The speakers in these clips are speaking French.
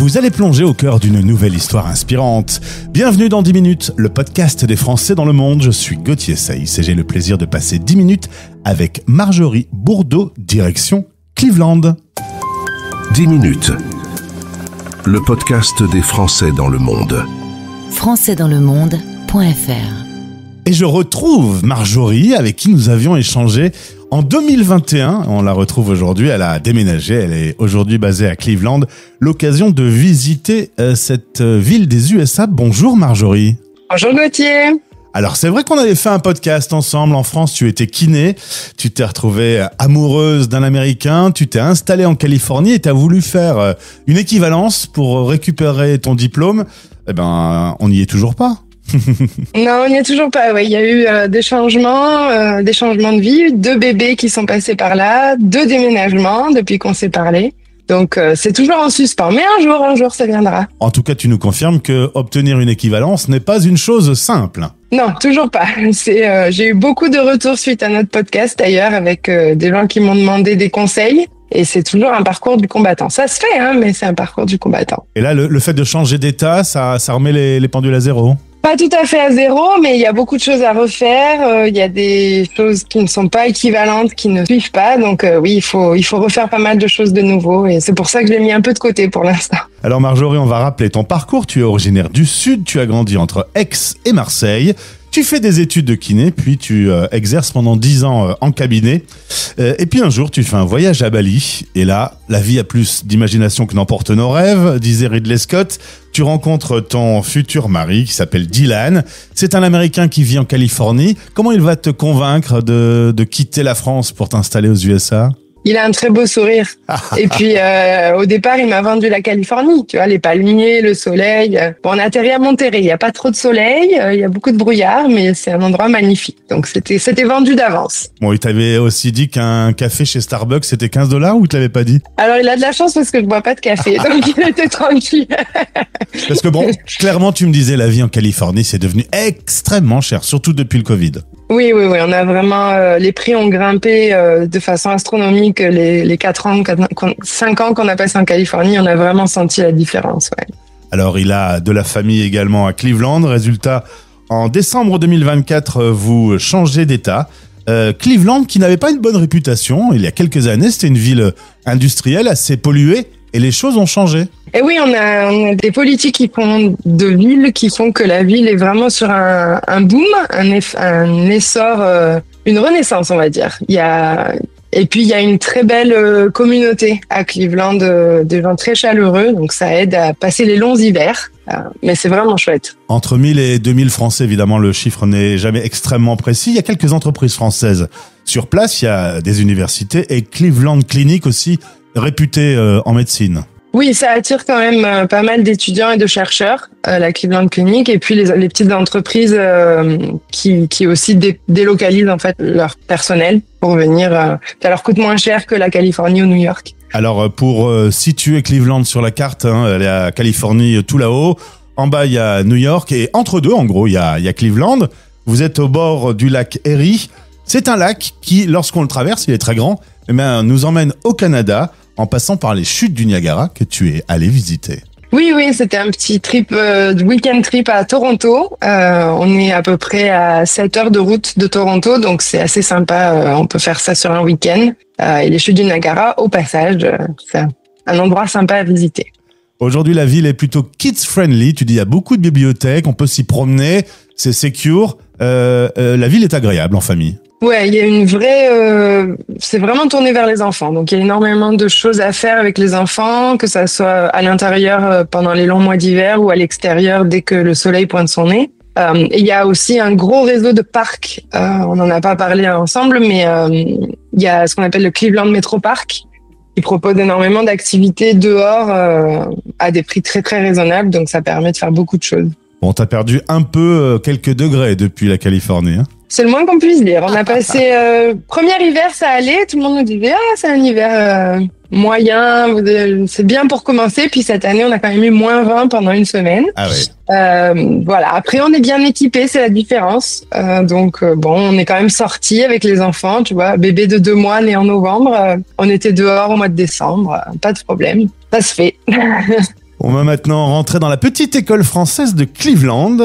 Vous allez plonger au cœur d'une nouvelle histoire inspirante. Bienvenue dans 10 minutes, le podcast des Français dans le monde. Je suis Gauthier Saïs et j'ai le plaisir de passer 10 minutes avec Marjorie Bourdeau, direction Cleveland. 10 minutes, le podcast des Français dans le monde. Françaisdanslemonde.fr. Et je retrouve Marjorie avec qui nous avions échangé en 2021. On la retrouve aujourd'hui, elle a déménagé, elle est aujourd'hui basée à Cleveland. L'occasion de visiter cette ville des USA. Bonjour Marjorie. Bonjour Gauthier. Alors c'est vrai qu'on avait fait un podcast ensemble en France, tu étais kiné, tu t'es retrouvée amoureuse d'un Américain, tu t'es installée en Californie et tu as voulu faire une équivalence pour récupérer ton diplôme. Eh ben, on n'y est toujours pas. Non, on n'y est toujours pas. Ouais, il y a eu des changements de vie, 2 bébés qui sont passés par là, 2 déménagements depuis qu'on s'est parlé. Donc c'est toujours en suspens, mais un jour ça viendra. En tout cas, tu nous confirmes que obtenir une équivalence n'est pas une chose simple. Non, toujours pas. J'ai eu beaucoup de retours suite à notre podcast d'ailleurs avec des gens qui m'ont demandé des conseils. Et c'est toujours un parcours du combattant. Ça se fait, hein, mais c'est un parcours du combattant. Et là, le fait de changer d'état, ça remet les pendules à zéro? Pas tout à fait à zéro, mais il y a beaucoup de choses à refaire. Il y a des choses qui ne sont pas équivalentes, qui ne suivent pas. Donc oui, il faut refaire pas mal de choses de nouveau. Et c'est pour ça que je l'ai mis un peu de côté pour l'instant. Alors Marjorie, on va rappeler ton parcours. Tu es originaire du Sud, tu as grandi entre Aix et Marseille. Tu fais des études de kiné, puis tu exerces pendant 10 ans en cabinet. Et puis un jour, tu fais un voyage à Bali. Et là, la vie a plus d'imagination que n'emporte nos rêves, disait Ridley Scott. Tu rencontres ton futur mari qui s'appelle Dylan. C'est un Américain qui vit en Californie. Comment il va te convaincre de quitter la France pour t'installer aux USA ? Il a un très beau sourire. Et puis, au départ, il m'a vendu la Californie. Tu vois, les palmiers, le soleil. Bon, on a atterri à Monterrey. Il n'y a pas trop de soleil. Il y a beaucoup de brouillard, mais c'est un endroit magnifique. Donc, c'était vendu d'avance. Bon, il t'avait aussi dit qu'un café chez Starbucks, c'était $15 ou il te l'avait pas dit? Alors, il a de la chance parce que je bois pas de café. Donc, il était tranquille. Parce que bon, clairement, tu me disais, la vie en Californie, c'est devenu extrêmement cher, surtout depuis le Covid. Oui, on a vraiment les prix ont grimpé de façon astronomique les 5 ans qu'on a passé en Californie, on a vraiment senti la différence, ouais. Alors, il a de la famille également à Cleveland. Résultat, en décembre 2024, vous changez d'état. Cleveland, qui n'avait pas une bonne réputation, il y a quelques années, c'était une ville industrielle assez polluée et les choses ont changé. Et oui, on a des politiques qui font de ville, qui font que la ville est vraiment sur un boom, un essor, une renaissance, on va dire. Et puis il y a une très belle communauté à Cleveland, des gens très chaleureux, donc ça aide à passer les longs hivers. Mais c'est vraiment chouette. Entre 1000 et 2000 Français, évidemment, le chiffre n'est jamais extrêmement précis. Il y a quelques entreprises françaises sur place, il y a des universités et Cleveland Clinic aussi, réputé en médecine. Oui, ça attire quand même pas mal d'étudiants et de chercheurs, la Cleveland Clinic, et puis les petites entreprises qui aussi délocalisent en fait leur personnel pour venir. Ça leur coûte moins cher que la Californie ou New York. Alors pour situer Cleveland sur la carte, la Californie tout là-haut, en bas il y a New York et entre deux en gros il y a Cleveland. Vous êtes au bord du lac Erie. C'est un lac qui, lorsqu'on le traverse, il est très grand, nous emmène au Canada, en passant par les chutes du Niagara que tu es allé visiter. Oui, c'était un petit trip, week-end trip à Toronto. On est à peu près à 7 heures de route de Toronto, donc c'est assez sympa. On peut faire ça sur un week-end. Et les chutes du Niagara, au passage, c'est un endroit sympa à visiter. Aujourd'hui, la ville est plutôt kids-friendly. Tu dis, il y a beaucoup de bibliothèques, on peut s'y promener, c'est secure. La ville est agréable en famille. Ouais, il y a une c'est vraiment tourné vers les enfants. Donc il y a énormément de choses à faire avec les enfants, que ça soit à l'intérieur pendant les longs mois d'hiver ou à l'extérieur dès que le soleil pointe son nez. Et il y a aussi un gros réseau de parcs. On n'en a pas parlé ensemble, mais il y a ce qu'on appelle le Cleveland Metro Park, qui propose énormément d'activités dehors à des prix très très raisonnables. Donc ça permet de faire beaucoup de choses. Bon, t'as perdu un peu quelques degrés depuis la Californie, hein? C'est le moins qu'on puisse dire. On a passé premier hiver, ça allait. Tout le monde nous disait c'est un hiver moyen, c'est bien pour commencer. Puis cette année, on a quand même eu moins 20 pendant une semaine. Ah oui. Voilà. Après, on est bien équipés, c'est la différence. Donc bon, on est quand même sortis avec les enfants. Tu vois, bébé de 2 mois né en novembre. On était dehors au mois de décembre. Pas de problème. Ça se fait. On va maintenant rentrer dans la petite école française de Cleveland,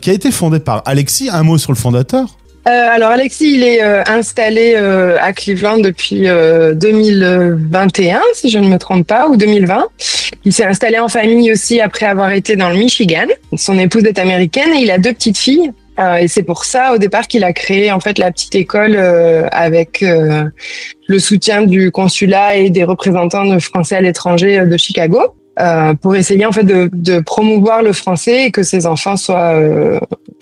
qui a été fondée par Alexis. Un mot sur le fondateur? Alors Alexis, il est installé à Cleveland depuis 2021, si je ne me trompe pas, ou 2020. Il s'est installé en famille aussi après avoir été dans le Michigan. Son épouse est américaine et il a 2 petites filles. Et c'est pour ça, au départ, qu'il a créé en fait la petite école avec le soutien du consulat et des représentants de Français à l'étranger de Chicago, pour essayer en fait de promouvoir le français et que ses enfants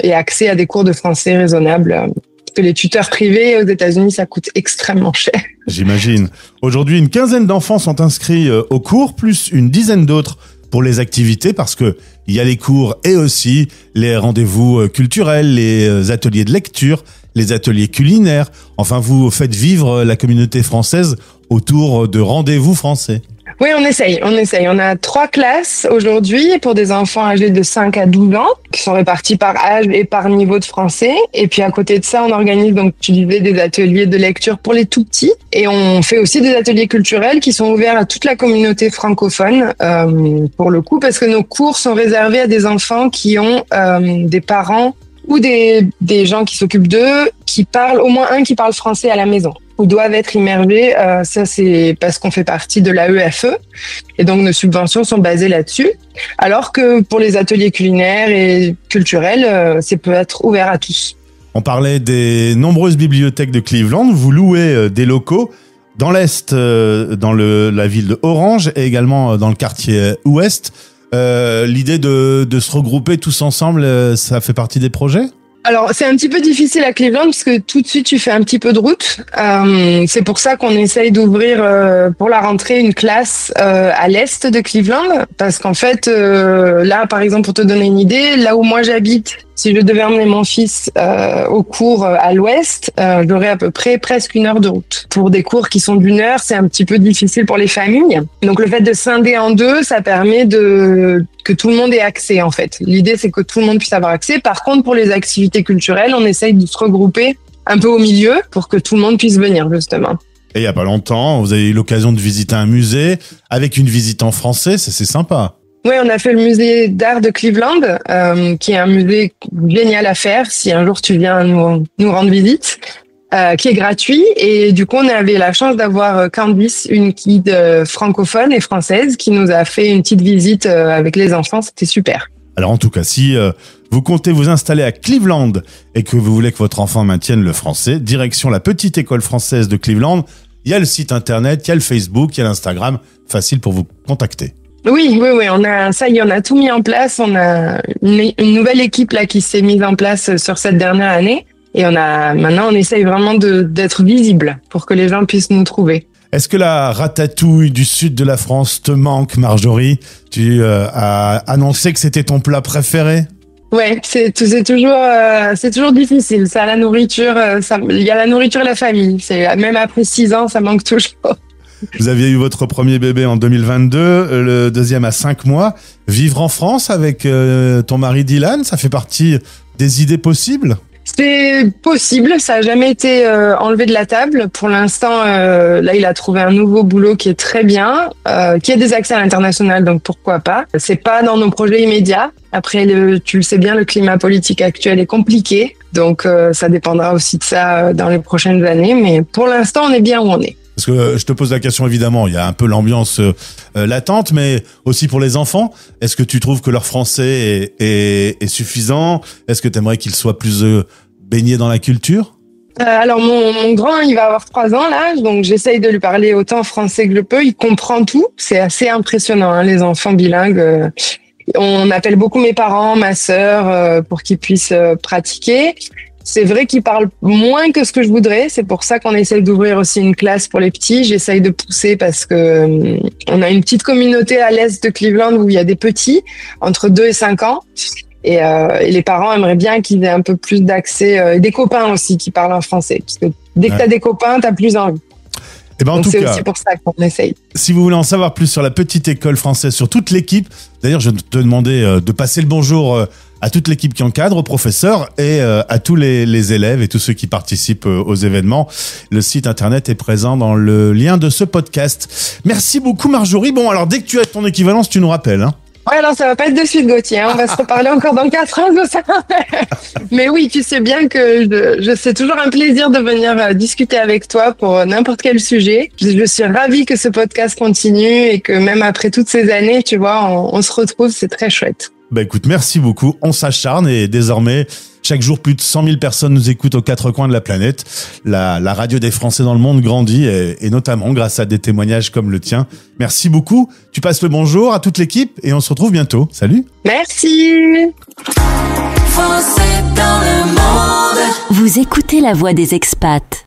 aient accès à des cours de français raisonnables. Parce que les tuteurs privés aux États-Unis, ça coûte extrêmement cher. J'imagine. Aujourd'hui, une quinzaine d'enfants sont inscrits au cours, plus une dizaine d'autres pour les activités, parce que il y a les cours et aussi les rendez-vous culturels, les ateliers de lecture, les ateliers culinaires. Enfin, vous faites vivre la communauté française autour de rendez-vous français. Oui, on essaye. On a 3 classes aujourd'hui pour des enfants âgés de 5 à 12 ans qui sont répartis par âge et par niveau de français. Et puis à côté de ça, on organise, donc tu disais, des ateliers de lecture pour les tout petits. Et on fait aussi des ateliers culturels qui sont ouverts à toute la communauté francophone, pour le coup, parce que nos cours sont réservés à des enfants qui ont des parents ou des gens qui s'occupent d'eux, qui parlent, au moins un qui parle français à la maison, ou doivent être immergés. Ça, c'est parce qu'on fait partie de l'AEFE. Et donc, nos subventions sont basées là-dessus. Alors que pour les ateliers culinaires et culturels, c'est peut être ouvert à tous. On parlait des nombreuses bibliothèques de Cleveland. Vous louez des locaux dans l'Est, dans la ville de Orange, et également dans le quartier Ouest. L'idée de se regrouper tous ensemble, ça fait partie des projets? Alors, c'est un petit peu difficile à Cleveland parce que tout de suite, tu fais un petit peu de route. C'est pour ça qu'on essaye d'ouvrir pour la rentrée une classe à l'est de Cleveland. Parce qu'en fait, là, par exemple, pour te donner une idée, là où moi j'habite, si je devais emmener mon fils au cours à l'ouest, j'aurais à peu près presque 1 heure de route. Pour des cours qui sont d'1 heure, c'est un petit peu difficile pour les familles. Donc, le fait de scinder en 2, ça permet que tout le monde ait accès, en fait. L'idée, c'est que tout le monde puisse avoir accès. Par contre, pour les activités culturelles, on essaye de se regrouper un peu au milieu pour que tout le monde puisse venir, justement. Et il y a pas longtemps, vous avez eu l'occasion de visiter un musée avec une visite en français, c'est sympa. Oui, on a fait le musée d'art de Cleveland, qui est un musée génial à faire si un jour tu viens nous rendre visite, qui est gratuit. Et du coup, on avait la chance d'avoir Candice, une guide francophone et française, qui nous a fait une petite visite avec les enfants. C'était super. Alors en tout cas, si vous comptez vous installer à Cleveland et que vous voulez que votre enfant maintienne le français, direction la petite école française de Cleveland. Il y a le site internet, il y a le Facebook, il y a l'Instagram. Facile pour vous contacter. Oui, on a tout mis en place. On a une nouvelle équipe là qui s'est mise en place sur cette dernière année. Et maintenant, on essaye vraiment d'être visible pour que les gens puissent nous trouver. Est-ce que la ratatouille du sud de la France te manque, Marjorie? Tu as annoncé que c'était ton plat préféré. Ouais, c'est toujours difficile. Ça, la nourriture, il y a la nourriture et la famille. Même après 6 ans, ça manque toujours. Vous aviez eu votre premier bébé en 2022, le deuxième à 5 mois. Vivre en France avec ton mari Dylan, ça fait partie des idées possibles? C'est possible, ça a jamais été enlevé de la table. Pour l'instant, là, il a trouvé un nouveau boulot qui est très bien, qui a des accès à l'international, donc pourquoi pas. C'est pas dans nos projets immédiats. Après, tu le sais bien, le climat politique actuel est compliqué, donc ça dépendra aussi de ça dans les prochaines années. Mais pour l'instant, on est bien où on est. Parce que je te pose la question, évidemment, il y a un peu l'ambiance latente, mais aussi pour les enfants. Est-ce que tu trouves que leur français est suffisant? Est-ce que tu aimerais qu'ils soient plus baignés dans la culture? Alors mon grand, il va avoir 3 ans là, donc j'essaye de lui parler autant français que je peux. Il comprend tout, c'est assez impressionnant, hein, les enfants bilingues. On appelle beaucoup mes parents, ma sœur, pour qu'ils puissent pratiquer. C'est vrai qu'ils parlent moins que ce que je voudrais. C'est pour ça qu'on essaye d'ouvrir aussi une classe pour les petits. J'essaye de pousser parce que on a une petite communauté à l'est de Cleveland où il y a des petits entre 2 et 5 ans. Et les parents aimeraient bien qu'ils aient un peu plus d'accès. Des copains aussi qui parlent en français. Parce que dès que tu as des copains, tu as plus envie. Eh ben, en tout cas, c'est aussi pour ça qu'on essaye. Si vous voulez en savoir plus sur la petite école française, sur toute l'équipe, d'ailleurs, je te demandais de passer le bonjour à toute l'équipe qui encadre, aux professeurs et à tous les élèves et tous ceux qui participent aux événements. Le site internet est présent dans le lien de ce podcast. Merci beaucoup, Marjorie. Bon, alors dès que tu as ton équivalence, tu nous rappelles, hein. Ouais, alors ça va pas être de suite, Gauthier. On va se reparler encore dans 4 ans de ça. Mais oui, tu sais bien que c'est toujours un plaisir de venir discuter avec toi pour n'importe quel sujet. Je suis ravie que ce podcast continue et que même après toutes ces années, tu vois, on se retrouve. C'est très chouette. Bah écoute, merci beaucoup. On s'acharne et désormais, chaque jour, plus de 100 000 personnes nous écoutent aux 4 coins de la planète. La radio des Français dans le monde grandit et notamment grâce à des témoignages comme le tien. Merci beaucoup. Tu passes le bonjour à toute l'équipe et on se retrouve bientôt. Salut. Merci. Français dans le monde. Vous écoutez La Voix des expats.